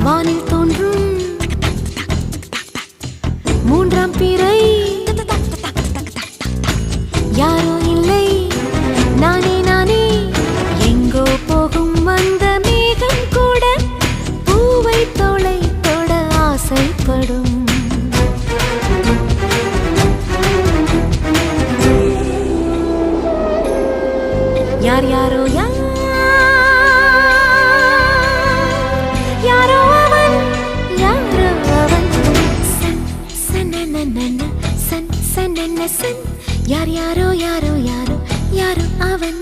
வானில் தோன்றும் மூன்றாம் பிறை யாரோ இல்லை நானே நானே எங்கோ போகும் அந்த மேகம் கூட பூவை தோளை தொட ஆசைப்படும் யார் யாரோ யாரோ அவன் யாரோ அவன் சன் சன் சன் சன் சன் யார் யாரோ யாரோ யாரோ யாரோ அவன்